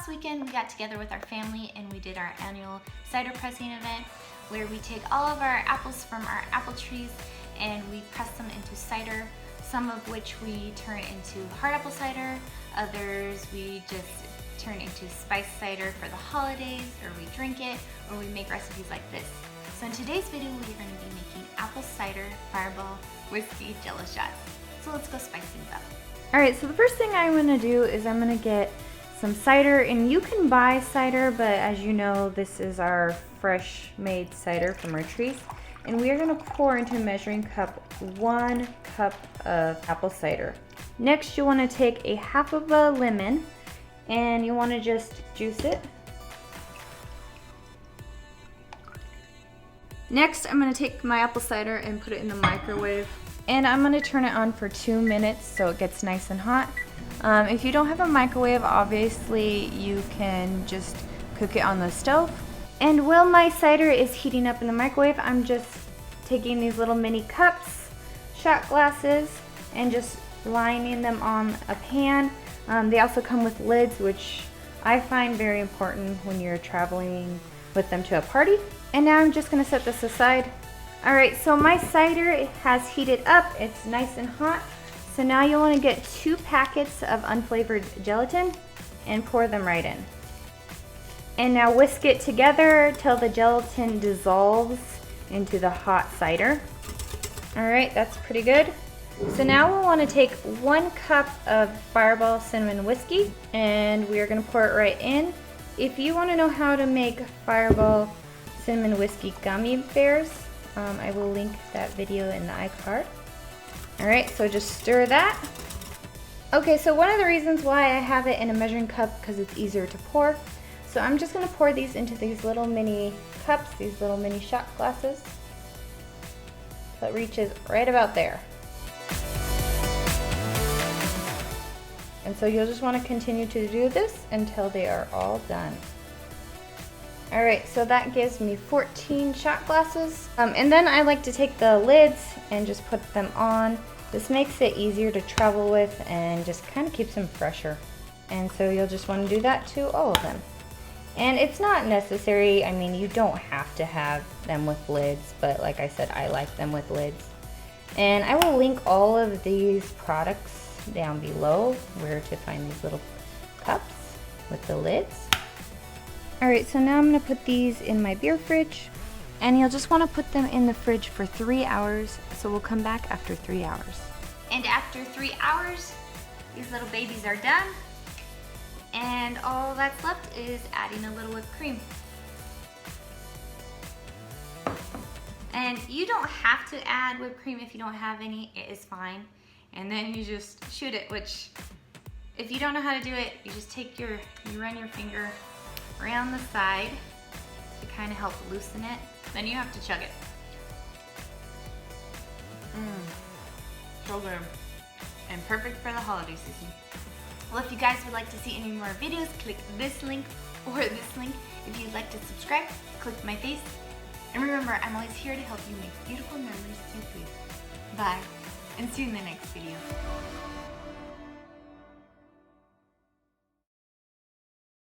last weekend we got together with our family and we did our annual cider pressing event where we take all of our apples from our apple trees and we press them into cider, some of which we turn into hard apple cider, others we just turn into spiced cider for the holidays, or we drink it, or we make recipes like this. So in today's video we're going to be making apple cider fireball whiskey Jello shots. So let's go spice things up. Alright, so the first thing I'm going to do is I'm going to get some cider, and you can buy cider, but as you know, this is our fresh made cider from our trees. And we are going to pour into a measuring cup 1 cup of apple cider. Next, you want to take a half of a lemon and you want to just juice it. Next, I'm going to take my apple cider and put it in the microwave. And I'm going to turn it on for 2 minutes so it gets nice and hot. If you don't have a microwave, obviously you can just cook it on the stove. And while my cider is heating up in the microwave, I'm just taking these little mini cups, shot glasses, and just lining them on a pan. They also come with lids, which I find very important when you're traveling with them to a party. And now I'm just going to set this aside. Alright, so my cider has heated up, it's nice and hot. So now you want to get 2 packets of unflavored gelatin and pour them right in. And now whisk it together till the gelatin dissolves into the hot cider. Alright, that's pretty good. So now we'll want to take 1 cup of Fireball Cinnamon Whiskey and we are going to pour it right in. If you want to know how to make Fireball Cinnamon Whiskey gummy bears, I will link that video in the iCard. Alright, so just stir that. Okay, so one of the reasons why I have it in a measuring cup because it's easier to pour. So I'm just going to pour these into these little mini cups, these little mini shot glasses. So it reaches right about there. And so you'll just want to continue to do this until they are all done. Alright, so that gives me 14 shot glasses. And then I like to take the lids and just put them on. This makes it easier to travel with and just kind of keeps them fresher. And so you'll just want to do that to all of them. And it's not necessary, I mean, you don't have to have them with lids, but like I said, I like them with lids. And I will link all of these products down below where to find these little cups with the lids. Alright, so now I'm going to put these in my beer fridge, and you'll just want to put them in the fridge for 3 hours, so we'll come back after 3 hours. And after 3 hours, these little babies are done, and all that's left is adding a little whipped cream. And you don't have to add whipped cream if you don't have any, it is fine. And then you just shoot it, which if you don't know how to do it, you just take you run your finger around the side to kind of help loosen it. Then you have to chug it. So good. And perfect for the holiday season. Well, if you guys would like to see any more videos, click this link or this link. If you'd like to subscribe, click my face. And remember, I'm always here to help you make beautiful memories through food. Bye, and see you in the next video.